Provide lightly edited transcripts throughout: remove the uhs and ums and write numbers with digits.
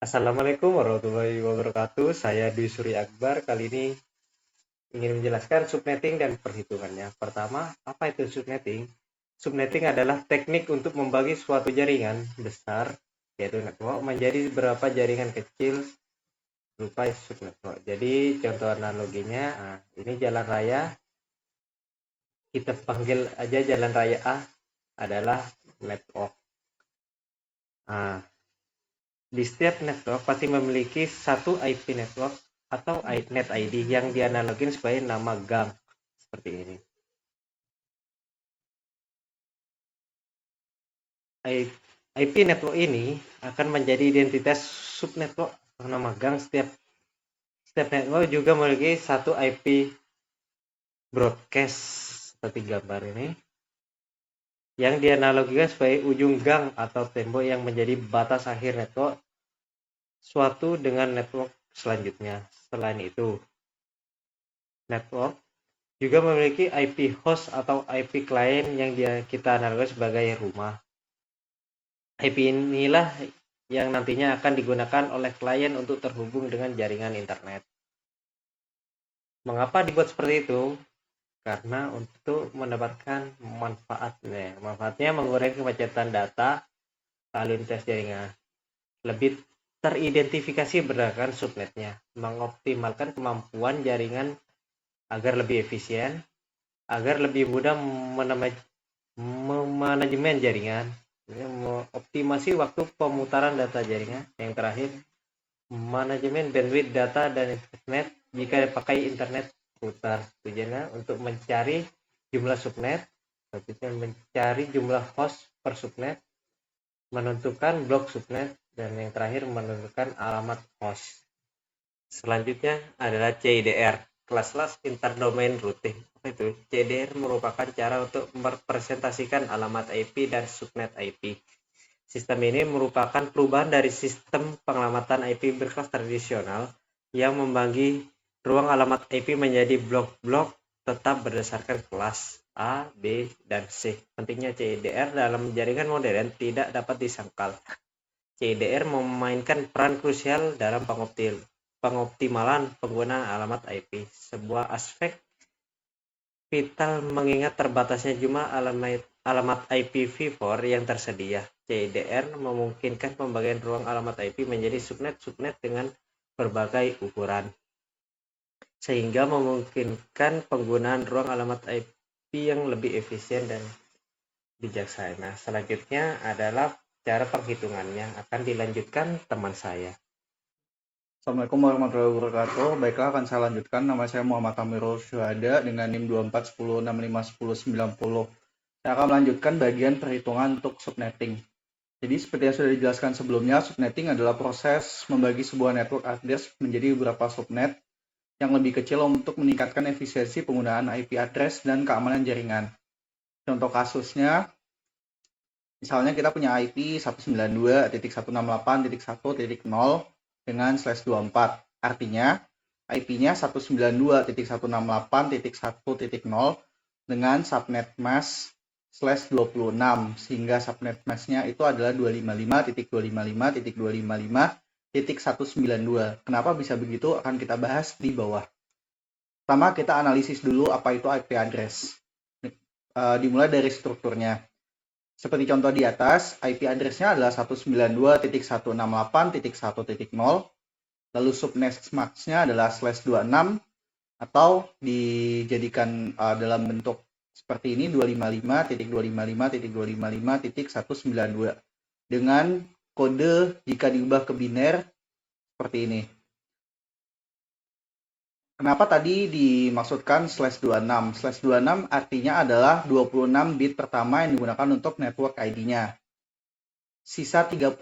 Assalamualaikum warahmatullahi wabarakatuh. Saya Dwi Surya Akbar. Kali ini ingin menjelaskan subnetting dan perhitungannya. Pertama, apa itu subnetting? Subnetting adalah teknik untuk membagi suatu jaringan besar, yaitu network, menjadi beberapa jaringan kecil berupa subnetwork. Jadi, contoh analoginya, ini jalan raya, kita panggil aja jalan raya A adalah network. Nah, di setiap network pasti memiliki satu IP network atau net ID yang dianalogin sebagai nama gang seperti ini. IP network ini akan menjadi identitas subnetwork nama gang. Setiap network juga memiliki satu IP broadcast seperti gambar ini yang dianalogikan sebagai ujung gang atau tembok yang menjadi batas akhir network suatu dengan network selanjutnya. Selain itu, network juga memiliki IP host atau IP client yang kita analogikan sebagai rumah. IP inilah yang nantinya akan digunakan oleh klien untuk terhubung dengan jaringan internet. Mengapa dibuat seperti itu? Karena untuk mendapatkan manfaatnya. Manfaatnya mengurangi kemacetan data lalu lintas jaringan. Lebih teridentifikasi berdasarkan subnetnya. Mengoptimalkan kemampuan jaringan agar lebih efisien, agar lebih mudah manajemen jaringan, optimasi waktu pemutaran data jaringan. Yang terakhir, manajemen bandwidth data dan internet jika dipakai internet putar. Tujuannya untuk mencari jumlah subnet, mencari jumlah host per subnet, menentukan blok subnet, dan yang terakhir menentukan alamat host. Selanjutnya adalah CIDR, kelas interdomain routing. Apa itu? CIDR merupakan cara untuk merepresentasikan alamat IP dan subnet IP. Sistem ini merupakan perubahan dari sistem pengelamatan IP berkelas tradisional yang membagi ruang alamat IP menjadi blok-blok tetap berdasarkan kelas A, B, dan C. Pentingnya CIDR dalam jaringan modern tidak dapat disangkal. CIDR memainkan peran krusial dalam pengoptimalan penggunaan alamat IP, sebuah aspek vital mengingat terbatasnya jumlah alamat IPv4 yang tersedia. CIDR memungkinkan pembagian ruang alamat IP menjadi subnet dengan berbagai ukuran, sehingga memungkinkan penggunaan ruang alamat IP yang lebih efisien dan bijaksana. Selanjutnya adalah cara penghitungannya, akan dilanjutkan teman saya. Assalamualaikum warahmatullahi wabarakatuh. Baiklah, akan saya lanjutkan. Nama saya Muhammad Amirul Syuhada dengan NIM 2410651090. Saya akan melanjutkan bagian perhitungan untuk subnetting. Jadi seperti yang sudah dijelaskan sebelumnya, subnetting adalah proses membagi sebuah network address menjadi beberapa subnet yang lebih kecil untuk meningkatkan efisiensi penggunaan IP address dan keamanan jaringan. Contoh kasusnya, misalnya kita punya IP 192.168.1.0 dengan /24. Artinya, IP-nya 192.168.1.0 dengan subnet mask /26, sehingga subnet mask-nya itu adalah 255.255.255.192. Kenapa bisa begitu? Akan kita bahas di bawah. Pertama, kita analisis dulu apa itu IP address. Dimulai dari strukturnya. Seperti contoh di atas, IP address-nya adalah 192.168.1.0, lalu subnet mask-nya adalah /26, atau dijadikan dalam bentuk seperti ini, 255.255.255.192, dengan kode jika diubah ke biner seperti ini. Kenapa tadi dimaksudkan /26? /26 artinya adalah 26 bit pertama yang digunakan untuk network ID-nya. Sisa 32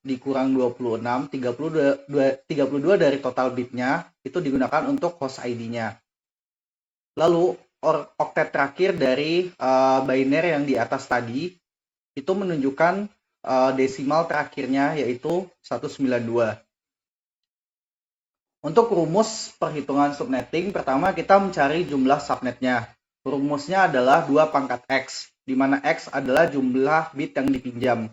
dikurang 26, 32 dari total bitnya itu digunakan untuk host ID-nya. Lalu oktet terakhir dari binary yang di atas tadi itu menunjukkan desimal terakhirnya, yaitu 192. Untuk rumus perhitungan subnetting, pertama kita mencari jumlah subnetnya. Rumusnya adalah 2 pangkat X, di mana X adalah jumlah bit yang dipinjam.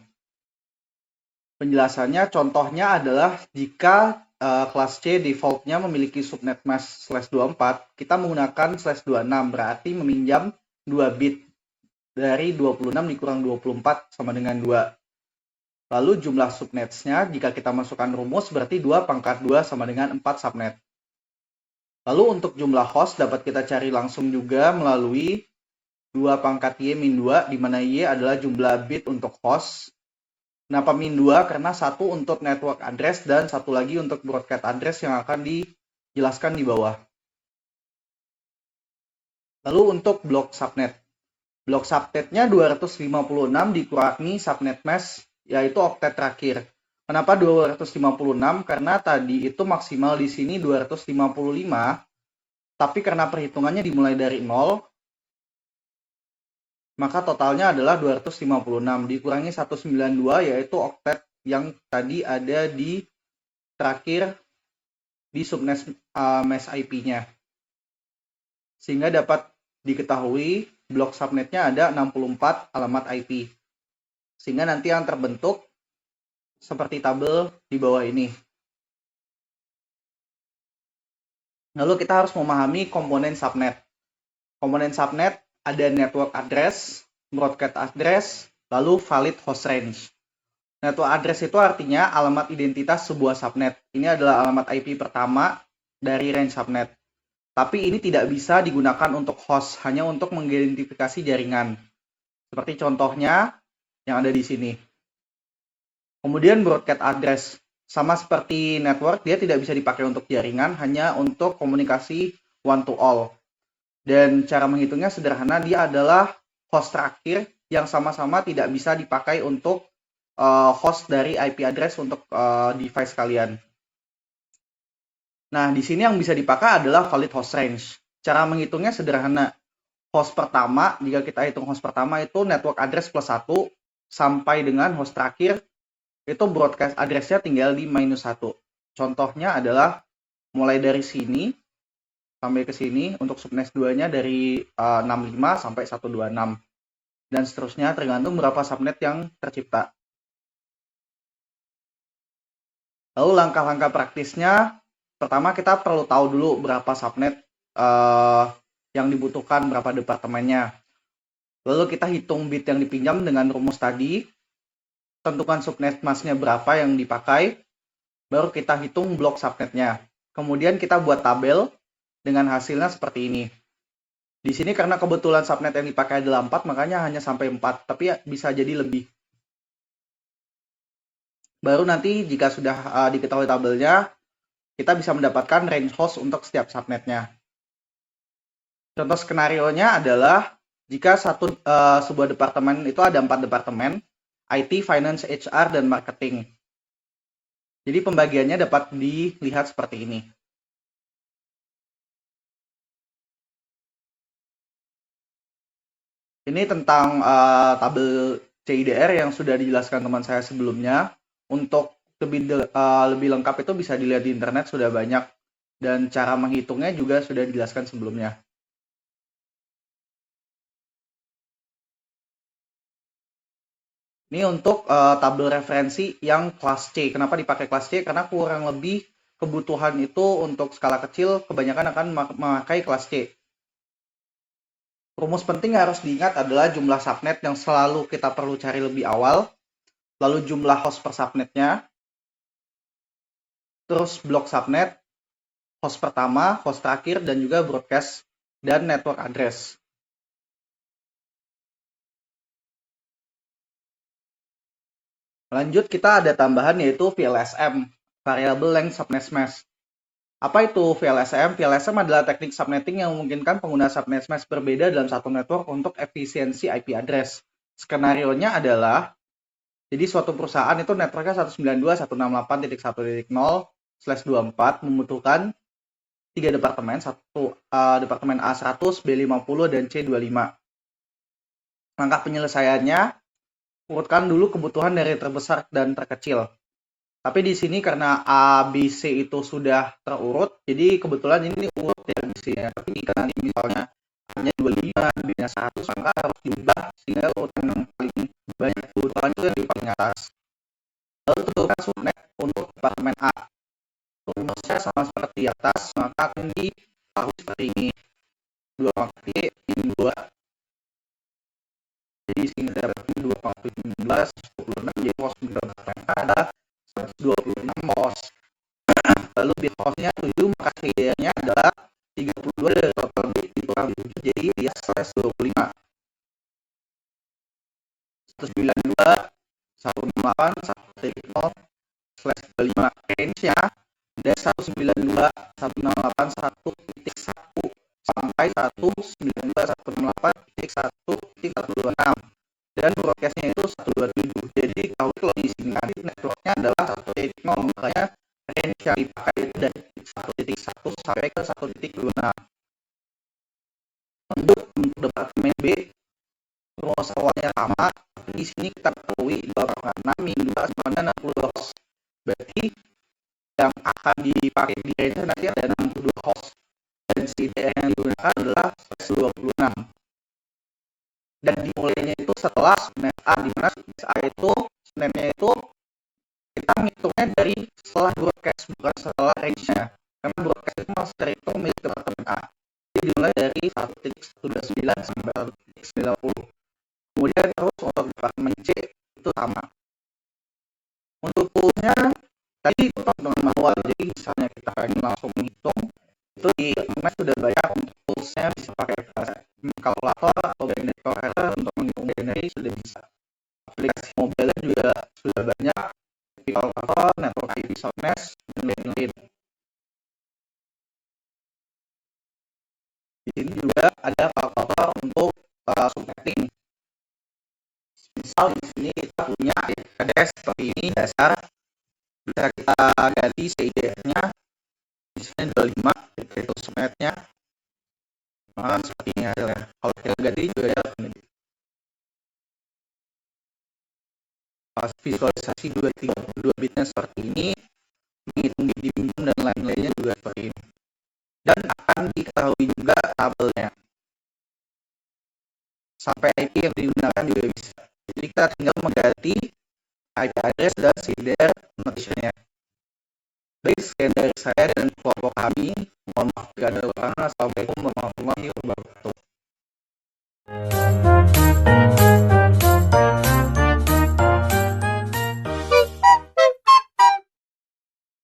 Penjelasannya, contohnya adalah jika kelas C defaultnya memiliki subnet mask /24, kita menggunakan /26, berarti meminjam 2 bit dari 26 dikurang 24 sama dengan 2. Lalu jumlah subnetsnya, jika kita masukkan rumus, berarti 2 pangkat 2 sama dengan 4 subnet. Lalu untuk jumlah host dapat kita cari langsung juga melalui 2 pangkat Y min 2, di mana Y adalah jumlah bit untuk host. Kenapa min 2? Karena satu untuk network address dan satu lagi untuk broadcast address yang akan dijelaskan di bawah. Lalu untuk blok subnet. Blok subnetnya 256 dikurangi subnet mask, yaitu oktet terakhir. Kenapa 256? Karena tadi itu maksimal di sini 255, tapi karena perhitungannya dimulai dari 0, maka totalnya adalah 256 dikurangi 192, yaitu oktet yang tadi ada di terakhir di subnet mask IP-nya. Sehingga dapat diketahui blok subnetnya ada 64 alamat IP. Sehingga nanti yang terbentuk seperti tabel di bawah ini. Lalu kita harus memahami komponen subnet. Komponen subnet ada network address, broadcast address, lalu valid host range. Network address itu artinya alamat identitas sebuah subnet. Ini adalah alamat IP pertama dari range subnet. Tapi ini tidak bisa digunakan untuk host, hanya untuk mengidentifikasi jaringan. Seperti contohnya yang ada di sini. Kemudian broadcast address. Sama seperti network, dia tidak bisa dipakai untuk jaringan, hanya untuk komunikasi one to all. Dan cara menghitungnya sederhana, dia adalah host terakhir yang sama-sama tidak bisa dipakai untuk host dari IP address untuk device kalian. Nah, di sini yang bisa dipakai adalah valid host range. Cara menghitungnya sederhana. Host pertama, jika kita hitung host pertama itu network address plus 1 sampai dengan host terakhir, itu broadcast address-nya tinggal di minus 1. Contohnya adalah mulai dari sini sampai ke sini, untuk subnet 2-nya dari 65 sampai 126. Dan seterusnya tergantung berapa subnet yang tercipta. Lalu langkah-langkah praktisnya, pertama kita perlu tahu dulu berapa subnet yang dibutuhkan, berapa departemennya. Lalu kita hitung bit yang dipinjam dengan rumus tadi, tentukan subnet masknya berapa yang dipakai, baru kita hitung blok subnetnya. Kemudian kita buat tabel dengan hasilnya seperti ini. Di sini karena kebetulan subnet yang dipakai adalah 4, makanya hanya sampai 4, tapi bisa jadi lebih. Baru nanti jika sudah diketahui tabelnya, kita bisa mendapatkan range host untuk setiap subnetnya. Contoh skenarionya adalah jika sebuah departemen itu ada 4 departemen, IT, Finance, HR, dan Marketing. Jadi pembagiannya dapat dilihat seperti ini. Ini tentang tabel CIDR yang sudah dijelaskan teman saya sebelumnya. Untuk lebih lengkap itu bisa dilihat di internet, sudah banyak. Dan cara menghitungnya juga sudah dijelaskan sebelumnya. Ini untuk tabel referensi yang kelas C. Kenapa dipakai kelas C? Karena kurang lebih kebutuhan itu untuk skala kecil kebanyakan akan memakai kelas C. Rumus penting yang harus diingat adalah jumlah subnet yang selalu kita perlu cari lebih awal, lalu jumlah host per subnetnya, terus blok subnet, host pertama, host terakhir, dan juga broadcast dan network address. Lanjut, kita ada tambahan yaitu VLSM, Variable Length Subnet Mask. Apa itu VLSM? VLSM adalah teknik subnetting yang memungkinkan pengguna subnet mask berbeda dalam satu network untuk efisiensi IP address. Skenarionya adalah, jadi suatu perusahaan itu networknya 192.168.1.0/24 membutuhkan 3 departemen, satu departemen A100, B50, dan C25. Langkah penyelesaiannya, urutkan dulu kebutuhan dari terbesar dan terkecil. Tapi di sini karena A, B, C itu sudah terurut, jadi kebetulan ini urut ya di sini. Tapi jika nanti misalnya hanya 25, B-nya 100, maka harus diubah sehingga urutan yang paling banyak kebutuhan itu yang di paling atas. Lalu departemen A. Rumusnya sama seperti di atas, maka akan ditaruh seperti ini. 2 pangkat ini 2. Jadi sini dapat 2 pangkat 16, 26. Jadi pos departemen A ada 126 pos. Lalu bit hostnya 7, maka setidaknya adalah 32 dari total bit dikurang 7, jadi dia /25. 192, 168, 1.0/25. Range-nya dari 192, 168, 1.1 sampai 192, 168.1.126. Dan broadcast-nya itu 127. Jadi kalau di sini nanti networknya adalah 1.0, makanya range yang dipakai itu dari 1.1 sampai ke 1.26. Untuk departemen B, rumus awalnya sama, tapi di sini kita ketahui 2/6 min 2 sama dengan 60 host. Berarti yang akan dipakai di range nanti ada 62 host. Dan CDR yang digunakan adalah 26. Dan dimulainya itu setelah subnet A, di mana subnet A itu subnetnya itu kita ngitungnya dari setelah broadcast, bukan setelah range-nya. Karena broadcast itu masih terhitung milik departemen A. Jadi dimulai dari 1.129 sampai 1.90. Kemudian terus untuk departemen C itu sama. Untuk toolsnya tadi itu dengan manual, jadi misalnya kita pengen langsung menghitung, itu di MS sudah banyak untuk toolsnya, bisa pakai kalkulator atau binary operator untuk menghitung binary sudah bisa. Aplikasi mobile juga sudah banyak, kalkulator, network ID softness, dan lain-lain. Di sini juga ada kalkulator untuk subnetting. Misal di sini kita punya address seperti ini dasar, bisa kita ganti CIDR-nya, misalnya 25, itu subnetnya, maka seperti ini hasilnya. Kalau kita ganti juga ya visualisasi 232 bitnya seperti ini, menghitung bit dipinjam dan lain-lainnya juga seperti ini. Dan akan diketahui juga tabelnya. Sampai IP yang digunakan juga bisa. Jadi kita tinggal mengganti IP address dan CIDR notation-nya. Baik, sekian dari saya dan kelompok kami. Mohon maaf jika ada kekurangan. Assalamualaikum warahmatullahi wabarakatuh.